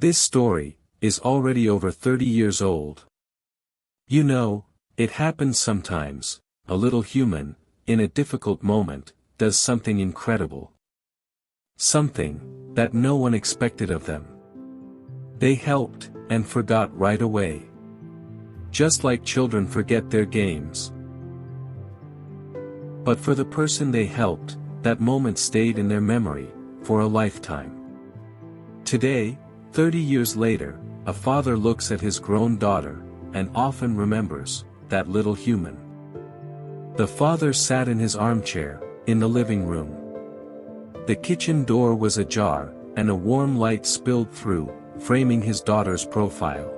This story is already over 30 years old. You know, it happens sometimes. A little human, in a difficult moment, does something incredible. Something that no one expected of them. They helped, and forgot right away. Just like children forget their games. But for the person they helped, that moment stayed in their memory, for a lifetime. Today, 30 years later, a father looks at his grown daughter, and often remembers that little human. The father sat in his armchair, in the living room. The kitchen door was ajar, and a warm light spilled through, framing his daughter's profile.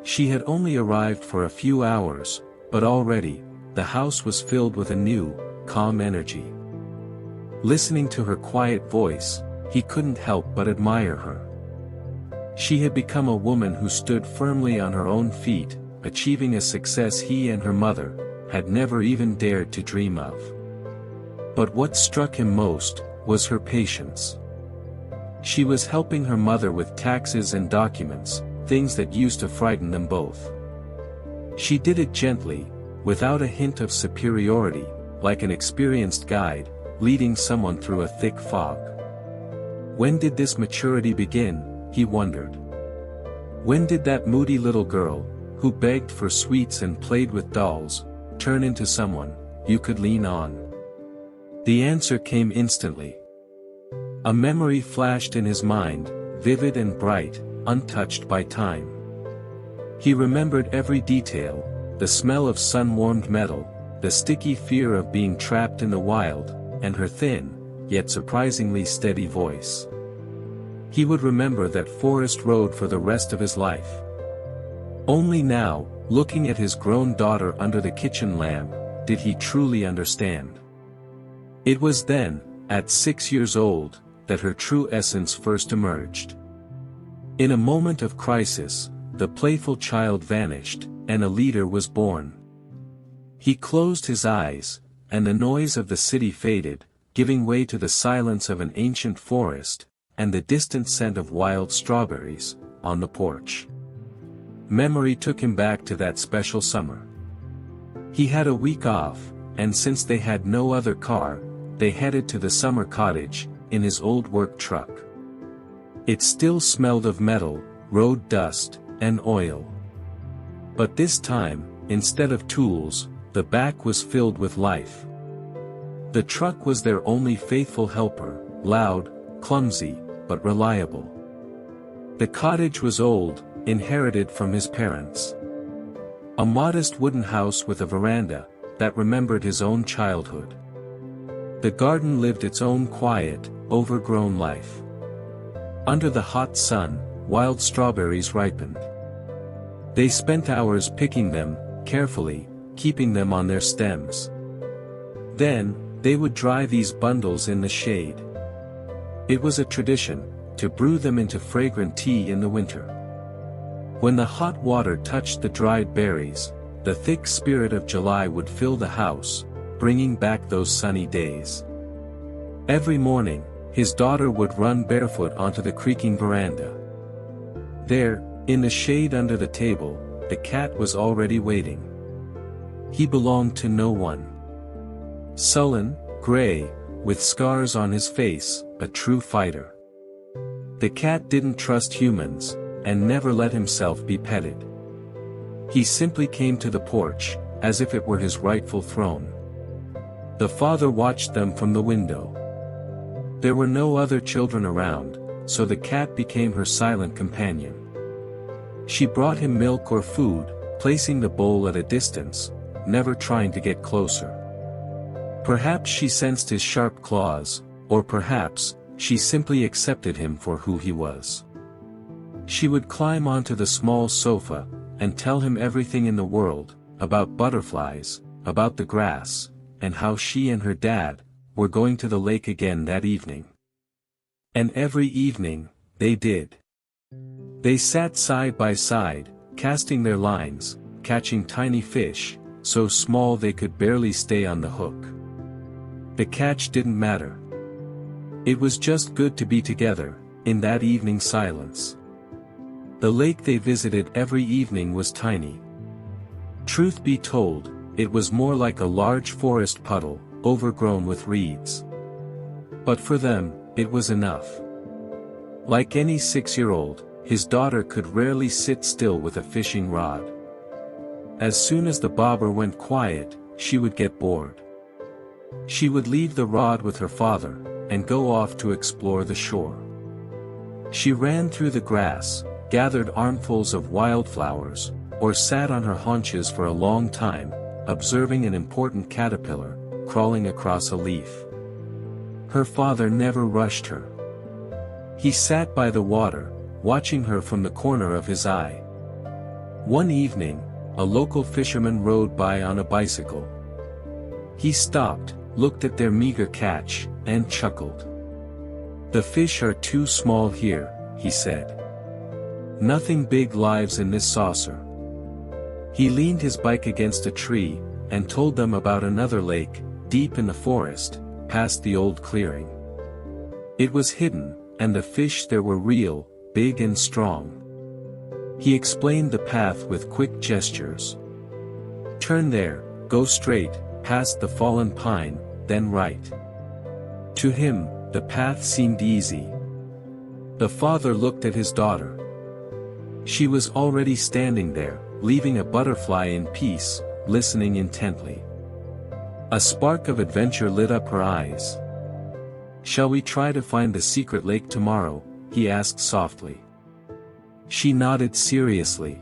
She had only arrived for a few hours, but already, the house was filled with a new, calm energy. Listening to her quiet voice, he couldn't help but admire her. She had become a woman who stood firmly on her own feet, achieving a success he and her mother had never even dared to dream of. But what struck him most was her patience. She was helping her mother with taxes and documents, things that used to frighten them both. She did it gently, without a hint of superiority, like an experienced guide, leading someone through a thick fog. When did this maturity begin, he wondered. When did that moody little girl, who begged for sweets and played with dolls, turn into someone you could lean on? The answer came instantly. A memory flashed in his mind, vivid and bright, untouched by time. He remembered every detail, the smell of sun-warmed metal, the sticky fear of being trapped in the wild, and her thin, yet surprisingly steady voice. He would remember that forest road for the rest of his life. Only now, looking at his grown daughter under the kitchen lamp, did he truly understand. It was then, at 6 years old, that her true essence first emerged. In a moment of crisis, the playful child vanished, and a leader was born. He closed his eyes, and the noise of the city faded, giving way to the silence of an ancient forest, and the distant scent of wild strawberries, on the porch. Memory took him back to that special summer. He had a week off, and since they had no other car, they headed to the summer cottage, in his old work truck. It still smelled of metal, road dust, and oil. But this time, instead of tools, the back was filled with life. The truck was their only faithful helper, loud, clumsy, but reliable. The cottage was old, inherited from his parents. A modest wooden house with a veranda, that remembered his own childhood. The garden lived its own quiet, overgrown life. Under the hot sun, wild strawberries ripened. They spent hours picking them, carefully, keeping them on their stems. Then, they would dry these bundles in the shade. It was a tradition, to brew them into fragrant tea in the winter. When the hot water touched the dried berries, the thick spirit of July would fill the house, bringing back those sunny days. Every morning, his daughter would run barefoot onto the creaking veranda. There, in the shade under the table, the cat was already waiting. He belonged to no one. Sullen, gray, with scars on his face, a true fighter. The cat didn't trust humans, and never let himself be petted. He simply came to the porch, as if it were his rightful throne. The father watched them from the window. There were no other children around, so the cat became her silent companion. She brought him milk or food, placing the bowl at a distance, never trying to get closer. Perhaps she sensed his sharp claws, or perhaps, she simply accepted him for who he was. She would climb onto the small sofa, and tell him everything in the world, about butterflies, about the grass, and how she and her dad were going to the lake again that evening. And every evening, they did. They sat side by side, casting their lines, catching tiny fish, so small they could barely stay on the hook. The catch didn't matter. It was just good to be together, in that evening silence. The lake they visited every evening was tiny. Truth be told, it was more like a large forest puddle, overgrown with reeds. But for them, it was enough. Like any 6-year-old, his daughter could rarely sit still with a fishing rod. As soon as the bobber went quiet, she would get bored. She would leave the rod with her father, and go off to explore the shore. She ran through the grass, gathered armfuls of wildflowers, or sat on her haunches for a long time, observing an important caterpillar, crawling across a leaf. Her father never rushed her. He sat by the water, watching her from the corner of his eye. One evening, a local fisherman rode by on a bicycle. He stopped, looked at their meager catch, and chuckled. "The fish are too small here," he said. "Nothing big lives in this saucer." He leaned his bike against a tree, and told them about another lake, deep in the forest, past the old clearing. It was hidden, and the fish there were real, big and strong. He explained the path with quick gestures. "Turn there, go straight, past the fallen pine, then right." To him, the path seemed easy. The father looked at his daughter. She was already standing there, leaving a butterfly in peace, listening intently. A spark of adventure lit up her eyes. "Shall we try to find the secret lake tomorrow?" he asked softly. She nodded seriously.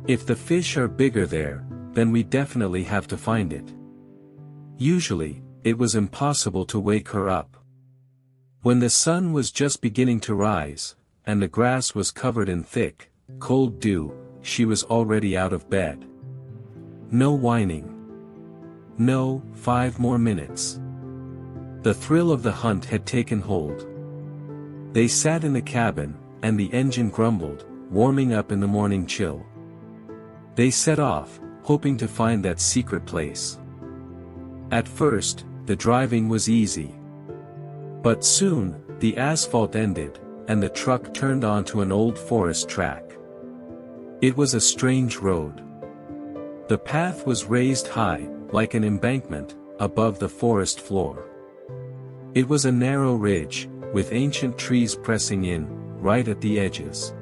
"If the fish are bigger there, then we definitely have to find it." Usually, it was impossible to wake her up. When the sun was just beginning to rise, and the grass was covered in thick, cold dew, she was already out of bed. No whining. No, 5 more minutes. The thrill of the hunt had taken hold. They sat in the cabin, and the engine grumbled, warming up in the morning chill. They set off, hoping to find that secret place. At first, the driving was easy. But soon, the asphalt ended, and the truck turned onto an old forest track. It was a strange road. The path was raised high, like an embankment, above the forest floor. It was a narrow ridge, with ancient trees pressing in, right at the edges.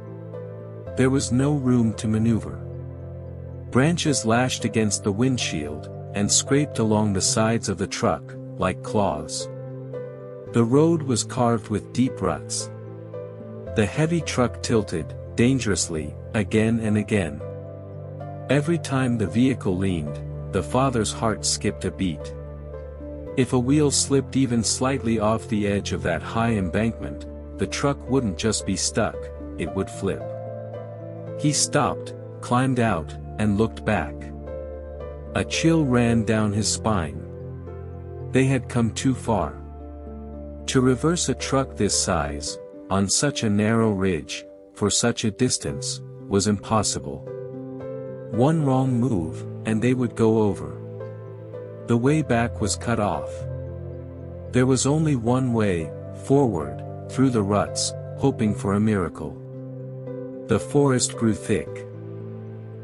There was no room to maneuver. Branches lashed against the windshield, and scraped along the sides of the truck, like claws. The road was carved with deep ruts. The heavy truck tilted, dangerously, again and again. Every time the vehicle leaned, the father's heart skipped a beat. If a wheel slipped even slightly off the edge of that high embankment, the truck wouldn't just be stuck, it would flip. He stopped, climbed out, and looked back. A chill ran down his spine. They had come too far. To reverse a truck this size, on such a narrow ridge, for such a distance, was impossible. One wrong move, and they would go over. The way back was cut off. There was only one way, forward, through the ruts, hoping for a miracle. The forest grew thick.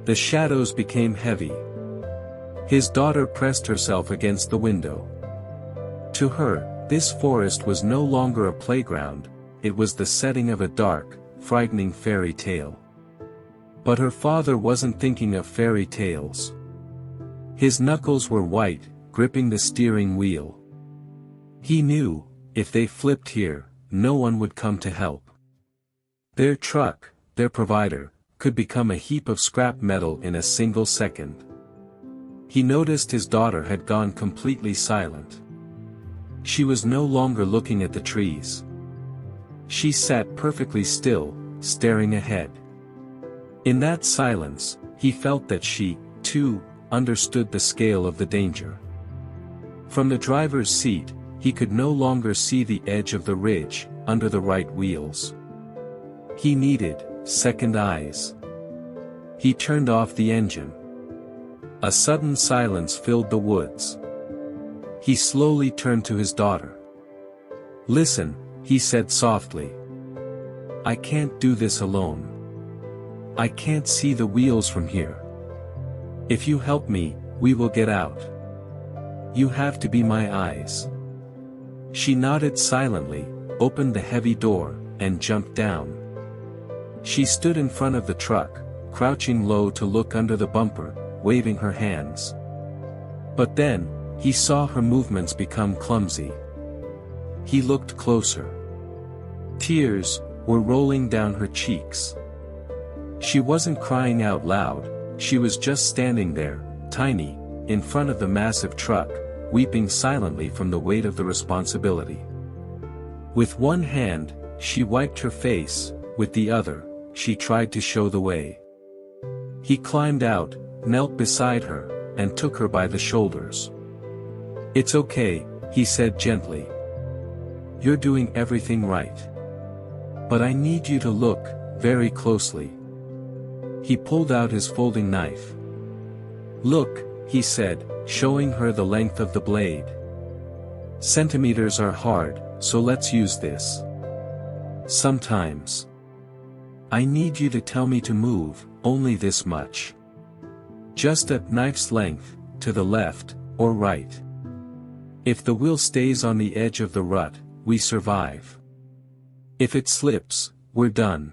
The shadows became heavy. His daughter pressed herself against the window. To her, this forest was no longer a playground, it was the setting of a dark, frightening fairy tale. But her father wasn't thinking of fairy tales. His knuckles were white, gripping the steering wheel. He knew, if they flipped here, no one would come to help. Their truck, their provider, could become a heap of scrap metal in a single second. He noticed his daughter had gone completely silent. She was no longer looking at the trees. She sat perfectly still, staring ahead. In that silence, he felt that she, too, understood the scale of the danger. From the driver's seat, he could no longer see the edge of the ridge, under the right wheels. He needed second eyes. He turned off the engine. A sudden silence filled the woods. He slowly turned to his daughter. "Listen," he said softly. "I can't do this alone. I can't see the wheels from here. If you help me, we will get out. You have to be my eyes." She nodded silently, opened the heavy door, and jumped down. She stood in front of the truck, crouching low to look under the bumper, waving her hands. But then, he saw her movements become clumsy. He looked closer. Tears were rolling down her cheeks. She wasn't crying out loud, she was just standing there, tiny, in front of the massive truck, weeping silently from the weight of the responsibility. With one hand, she wiped her face, with the other, she tried to show the way. He climbed out, knelt beside her, and took her by the shoulders. "It's okay," he said gently. "You're doing everything right. But I need you to look, very closely." He pulled out his folding knife. "Look," he said, showing her the length of the blade. "Centimeters are hard, so let's use this. Sometimes. I need you to tell me to move, only this much. Just at knife's length, to the left, or right. If the wheel stays on the edge of the rut, we survive. If it slips, we're done.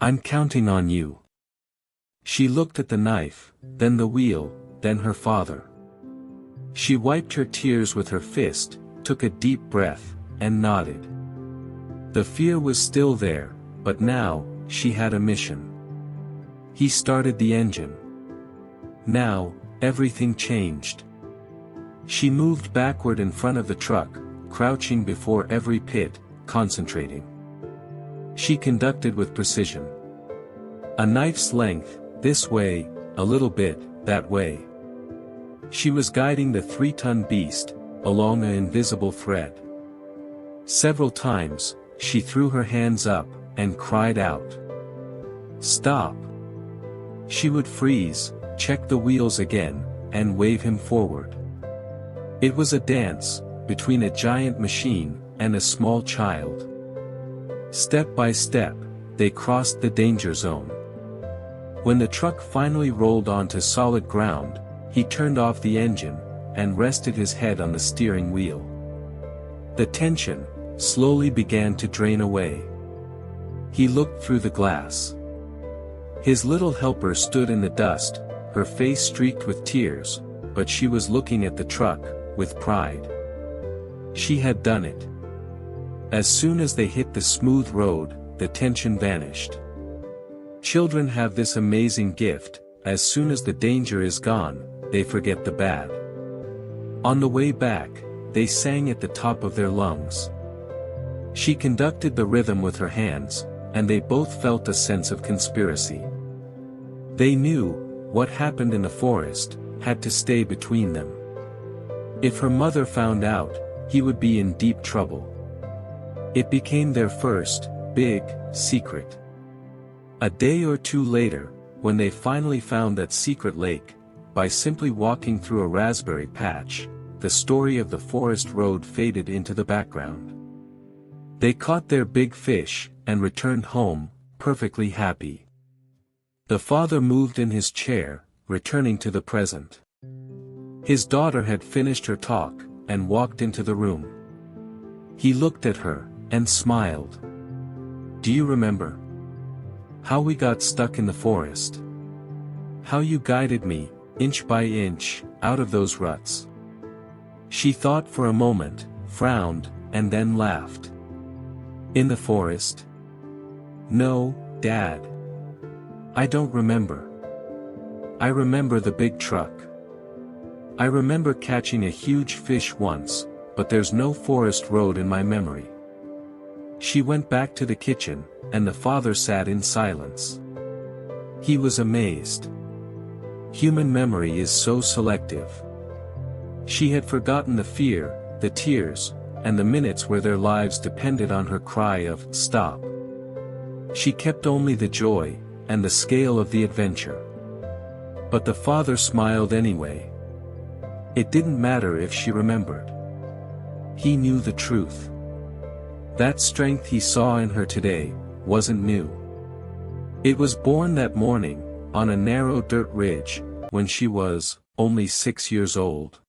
I'm counting on you." She looked at the knife, then the wheel, then her father. She wiped her tears with her fist, took a deep breath, and nodded. The fear was still there, but now, she had a mission. He started the engine. Now, everything changed. She moved backward in front of the truck, crouching before every pit, concentrating. She conducted with precision. A knife's length, this way, a little bit, that way. She was guiding the 3-ton beast, along an invisible thread. Several times, she threw her hands up, and cried out. "Stop!" She would freeze, check the wheels again, and wave him forward. It was a dance, between a giant machine, and a small child. Step by step, they crossed the danger zone. When the truck finally rolled onto solid ground, he turned off the engine, and rested his head on the steering wheel. The tension, slowly began to drain away. He looked through the glass. His little helper stood in the dust, her face streaked with tears, but she was looking at the truck, with pride. She had done it. As soon as they hit the smooth road, the tension vanished. Children have this amazing gift, as soon as the danger is gone, they forget the bad. On the way back, they sang at the top of their lungs. She conducted the rhythm with her hands, and they both felt a sense of conspiracy. They knew, what happened in the forest, had to stay between them. If her mother found out, he would be in deep trouble. It became their first, big, secret. A day or two later, when they finally found that secret lake, by simply walking through a raspberry patch, the story of the forest road faded into the background. They caught their big fish, and returned home, perfectly happy. The father moved in his chair, returning to the present. His daughter had finished her talk, and walked into the room. He looked at her, and smiled. "Do you remember? How we got stuck in the forest? How you guided me, inch by inch, out of those ruts?" She thought for a moment, frowned, and then laughed. "In the forest? No, Dad. I don't remember. I remember the big truck. I remember catching a huge fish once, but there's no forest road in my memory." She went back to the kitchen, and the father sat in silence. He was amazed. Human memory is so selective. She had forgotten the fear, the tears, and the minutes where their lives depended on her cry of, "Stop." She kept only the joy, and the scale of the adventure. But the father smiled anyway. It didn't matter if she remembered. He knew the truth. That strength he saw in her today, wasn't new. It was born that morning, on a narrow dirt ridge, when she was only 6 years old.